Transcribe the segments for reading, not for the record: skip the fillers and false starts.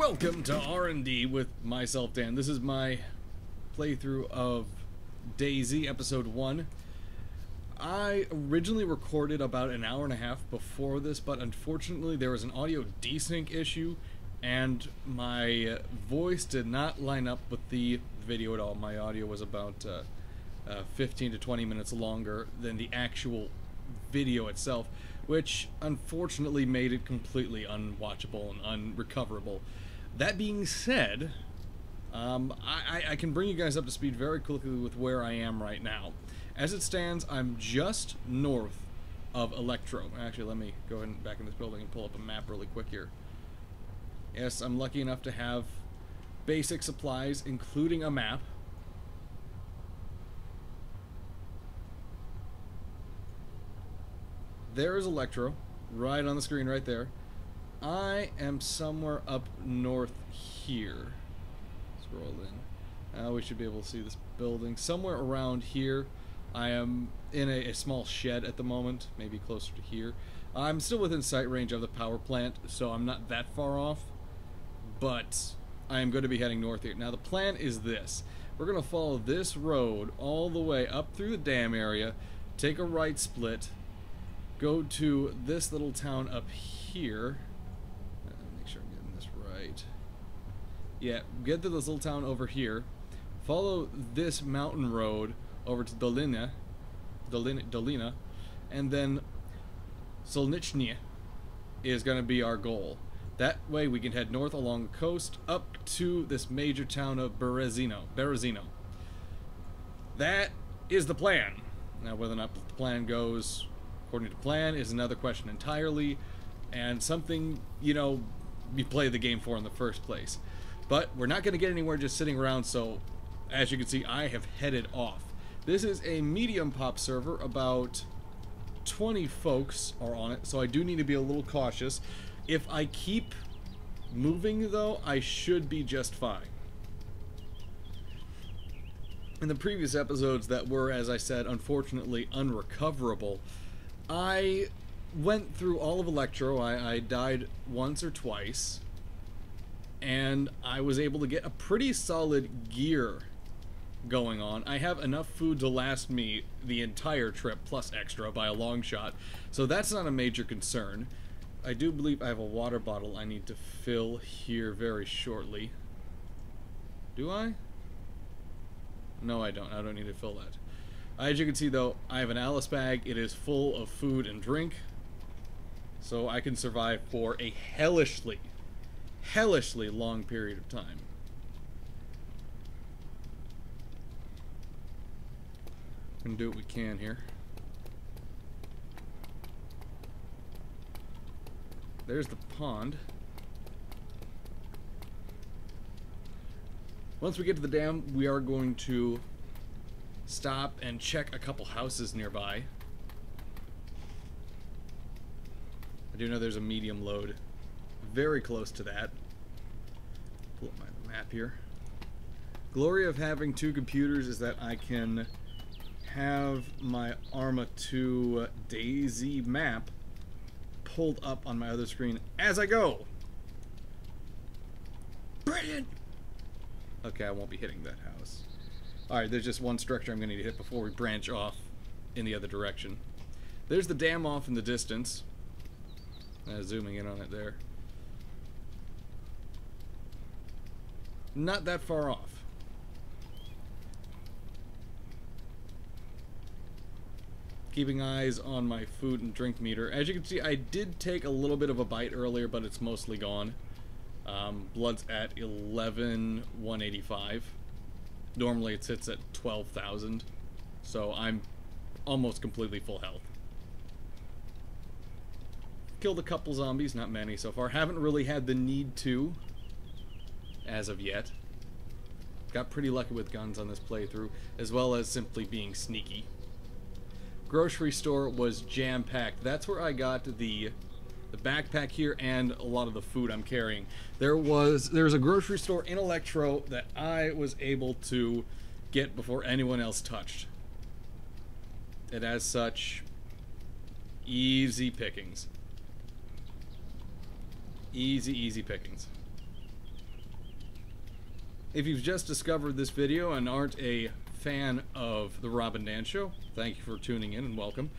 Welcome to R&D with myself, Dan. This is my playthrough of DayZ Episode 1. I originally recorded about an hour and a half before this, but unfortunately there was an audio desync issue, and my voice did not line up with the video at all. My audio was about 15 to 20 minutes longer than the actual video itself, which unfortunately made it completely unwatchable and unrecoverable. That being said, I can bring you guys up to speed very quickly with where I am right now. As it stands, I'm just north of Electro. Actually, let me go ahead and back in this building and pull up a map really quick here. Yes, I'm lucky enough to have basic supplies, including a map. There is Electro, right on the screen right there. I am somewhere up north here. Scroll in. We should be able to see this building. Somewhere around here. I am in a small shed at the moment, maybe closer to here. I'm still within sight range of the power plant, so I'm not that far off. But I am going to be heading north here. Now the plan is this. We're going to follow this road all the way up through the dam area, take a right split, go to this little town up here. Make sure I'm getting this right. Yeah, get to this little town over here. Follow this mountain road over to Dolina, and then Solnichny is going to be our goal. That way we can head north along the coast up to this major town of Berezino. That is the plan. Now whether or not the plan goes according to plan is another question entirely, and something, you know, we play the game for in the first place. But we're not going to get anywhere just sitting around, so as you can see, I have headed off. This is a medium pop server, about 20 folks are on it, so I do need to be a little cautious. If I keep moving, though, I should be just fine. In the previous episodes that were, as I said, unfortunately unrecoverable, I went through all of Electro. I died once or twice, and I was able to get a pretty solid gear going on. I have enough food to last me the entire trip, plus extra by a long shot, so that's not a major concern. I do believe I have a water bottle I need to fill here very shortly. Do I? No, I don't. I don't need to fill that. As you can see, though, I have an Alice bag. It is full of food and drink, so I can survive for a hellishly long period of time. We're gonna do what we can here. There's the pond. Once we get to the dam, we are going to stop and check a couple houses nearby. I do know there's a medium load very close to that. Pull up my map here. Glory of having two computers is that I can have my Arma 2 DayZ map pulled up on my other screen as I go. Brilliant! Okay, I won't be hitting that house. Alright, there's just one structure I'm going to need to hit before we branch off in the other direction. There's the dam off in the distance. Zooming in on it there. Not that far off. Keeping eyes on my food and drink meter. As you can see, I did take a little bit of a bite earlier, but it's mostly gone. Blood's at 11,185. Normally it sits at 12,000, so I'm almost completely full health. Killed a couple zombies, not many so far. Haven't really had the need to, as of yet. Got pretty lucky with guns on this playthrough, as well as simply being sneaky. Grocery store was jam-packed. That's where I got the backpack here and a lot of the food I'm carrying. There's a grocery store in Electro that I was able to get before anyone else touched. And as such, easy pickings. Easy pickings. If you've just discovered this video and aren't a fan of The Rob and Dan Show, thank you for tuning in and welcome.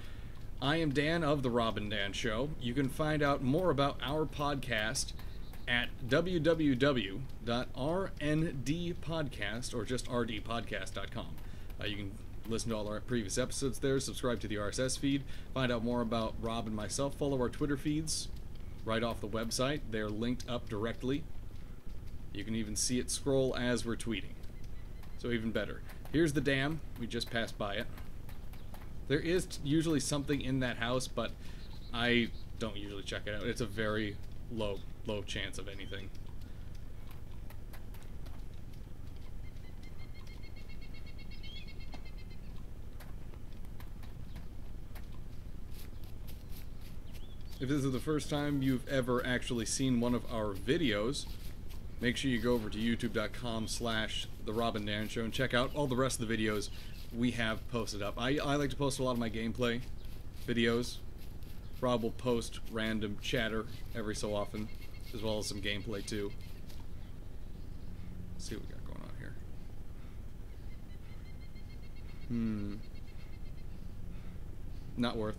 I am Dan of The Rob and Dan Show. You can find out more about our podcast at www.rndpodcast or just rdpodcast.com. You can listen to all our previous episodes there, subscribe to the RSS feed, find out more about Rob and myself, follow our Twitter feeds right off the website. They're linked up directly. You can even see it scroll as we're tweeting. So even better. Here's the dam. We just passed by it. There is usually something in that house, but I don't usually check it out. It's a very low chance of anything. If this is the first time you've ever actually seen one of our videos, make sure you go over to youtube.com/The Rob and Dan Show and check out all the rest of the videos we have posted up. I like to post a lot of my gameplay videos. Rob will post random chatter every so often, as well as some gameplay too. Let's see what we got going on here. Not worth.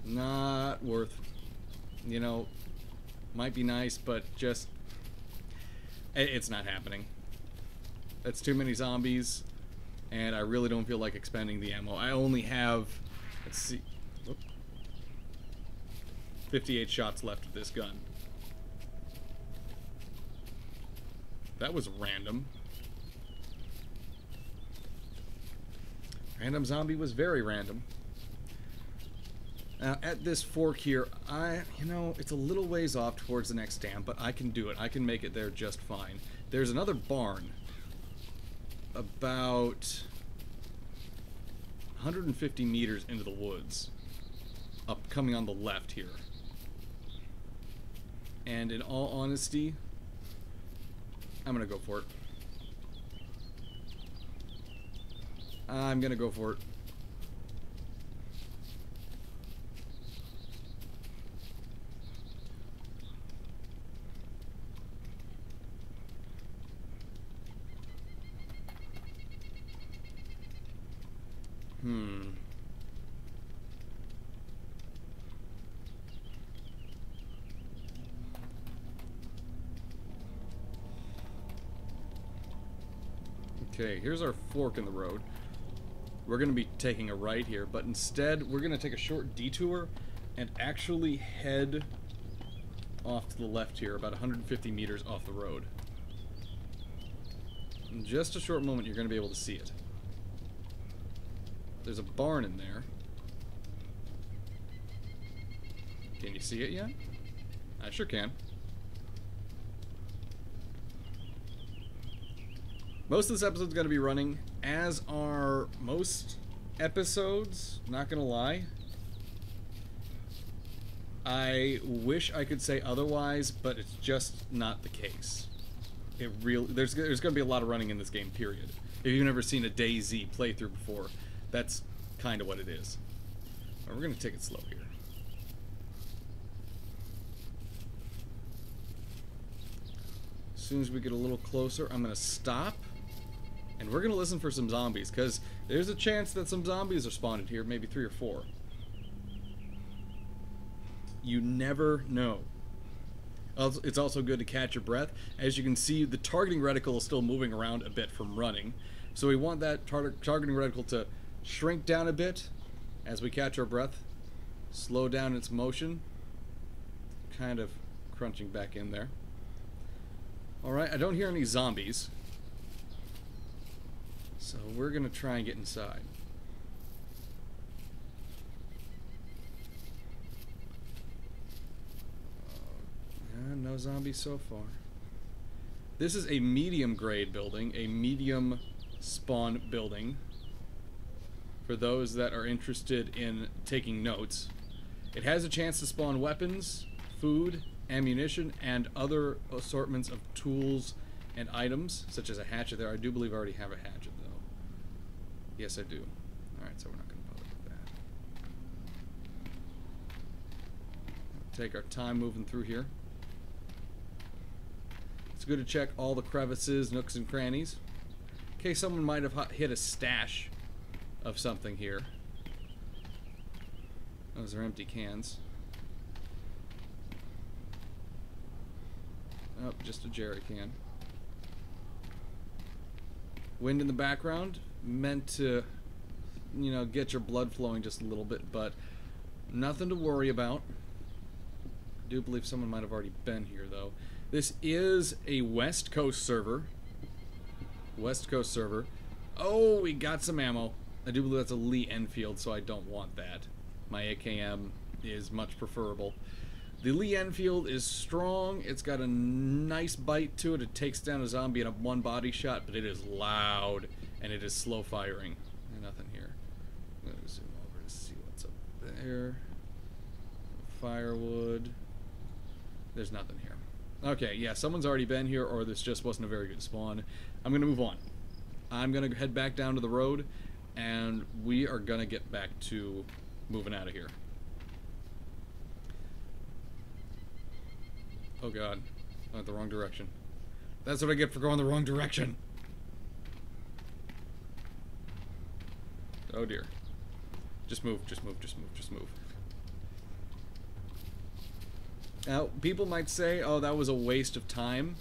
Not worth. You know, might be nice, but just it's not happening. That's too many zombies, and I really don't feel like expending the ammo. I only have, let's see, 58 shots left with this gun. That was random. Random zombie was very random. Now, at this fork here, you know, it's a little ways off towards the next dam, but I can do it. I can make it there just fine. There's another barn about 150 meters into the woods, coming on the left here. And in all honesty, I'm gonna go for it. I'm gonna go for it. Okay, here's our fork in the road. We're going to be taking a right here, but instead we're going to take a short detour and actually head off to the left here, about 150 meters off the road. In just a short moment, you're going to be able to see it. There's a barn in there. Can you see it yet? I sure can. Most of this episode is going to be running, as are most episodes, not going to lie. I wish I could say otherwise, but it's just not the case. There's going to be a lot of running in this game, period. If you've never seen a DayZ playthrough before, that's kind of what it is. We're going to take it slow here. As soon as we get a little closer, I'm going to stop. And we're going to listen for some zombies, because there's a chance that some zombies are spawned here, maybe 3 or 4. You never know. It's also good to catch your breath. As you can see, the targeting reticle is still moving around a bit from running. So we want that targeting reticle to shrink down a bit as we catch our breath. Slow down its motion. Kind of crunching back in there. Alright, I don't hear any zombies. So we're going to try and get inside. No zombies so far. This is a medium grade building, a medium spawn building. For those that are interested in taking notes. It has a chance to spawn weapons, food, ammunition, and other assortments of tools and items, such as a hatchet there. I do believe I already have a hatchet, though. Yes, I do. Alright, so we're not going to bother with that. Take our time moving through here. It's good to check all the crevices, nooks, and crannies. In case someone might have hit a stash of something here. Those are empty cans. Oh, just a jerry can. Wind in the background, meant to, you know, get your blood flowing just a little bit, but nothing to worry about. I do believe someone might have already been here, though. This is a West Coast server. West Coast server. Oh, we got some ammo. I do believe that's a Lee Enfield, so I don't want that. My AKM is much preferable. The Lee Enfield is strong. It's got a nice bite to it. It takes down a zombie in a one body shot, but it is loud and it is slow firing. Nothing here. I'm going to zoom over to see what's up there. Firewood. There's nothing here. Okay, yeah, someone's already been here, or this just wasn't a very good spawn. I'm going to move on. I'm going to head back down to the road, and we are going to get back to moving out of here. Oh god, I went the wrong direction. That's what I get for going the wrong direction. Oh dear. Just move, just move, just move, just move. Now, people might say, oh, that was a waste of time.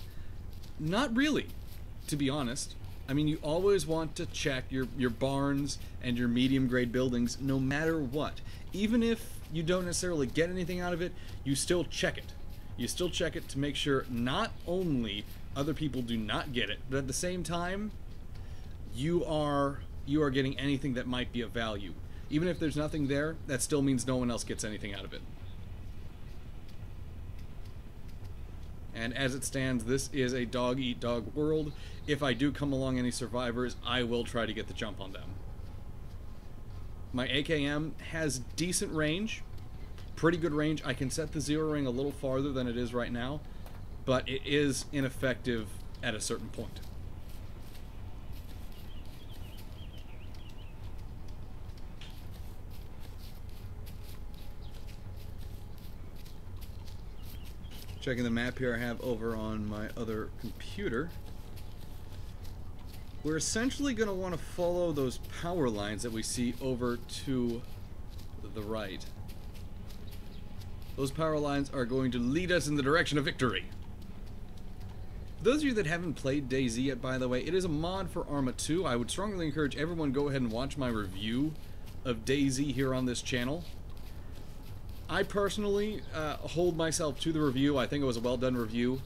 Not really, to be honest. I mean, you always want to check your barns and your medium-grade buildings no matter what. Even if you don't necessarily get anything out of it, you still check it. You still check it to make sure not only other people do not get it, but at the same time, you are getting anything that might be of value. Even if there's nothing there, that still means no one else gets anything out of it. And as it stands, this is a dog-eat-dog world. If I do come along any survivors, I will try to get the jump on them. My AKM has decent range. Pretty good range. I can set the zero ring a little farther than it is right now, but it is ineffective at a certain point. Checking the map here I have over on my other computer. We're essentially going to want to follow those power lines that we see over to the right. Those power lines are going to lead us in the direction of victory. For those of you that haven't played DayZ yet, by the way, it is a mod for Arma 2. I would strongly encourage everyone to go ahead and watch my review of DayZ here on this channel. I personally hold myself to the review. I think it was a well-done review.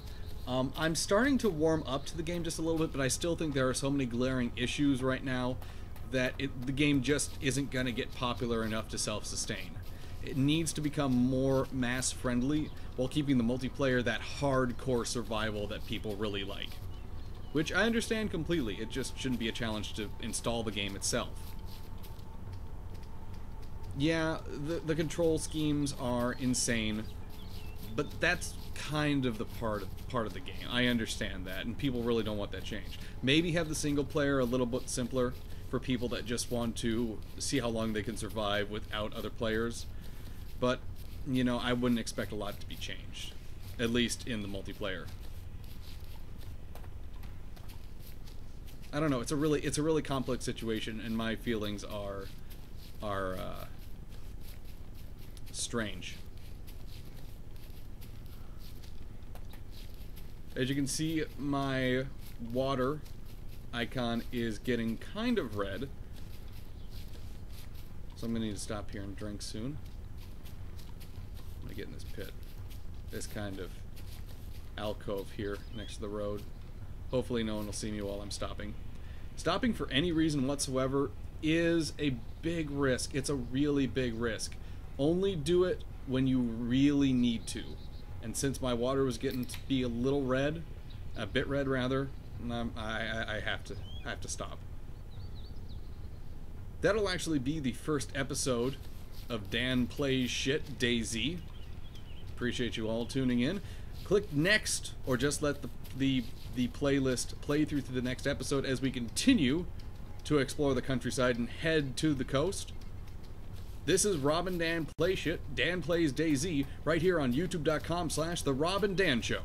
I'm starting to warm up to the game just a little bit, but I still think there are so many glaring issues right now that the game just isn't going to get popular enough to self-sustain. It needs to become more mass-friendly while keeping the multiplayer that hardcore survival that people really like. Which I understand completely. It just shouldn't be a challenge to install the game itself. Yeah, the control schemes are insane, but that's kind of the part of the game. I understand that, and people really don't want that changed. Maybe have the single player a little bit simpler for people that just want to see how long they can survive without other players. But, you know, I wouldn't expect a lot to be changed, at least in the multiplayer. I don't know. It's a really complex situation, and my feelings are strange. As you can see, my water icon is getting kind of red, so I'm gonna need to stop here and drink soon. I'm gonna get in this pit, this kind of alcove here next to the road. Hopefully no one will see me while I'm stopping. Stopping for any reason whatsoever is a big risk. It's a really big risk. Only do it when you really need to. And since my water was getting to be a little red, a bit red rather, I have to stop. That'll actually be the first episode of Dan Plays Shit DayZ. Appreciate you all tuning in. Click next, or just let the playlist play through to the next episode as we continue to explore the countryside and head to the coast. This is Rob and Dan Play Shit, Dan Plays DayZ, right here on youtube.com/The Rob and Dan Show.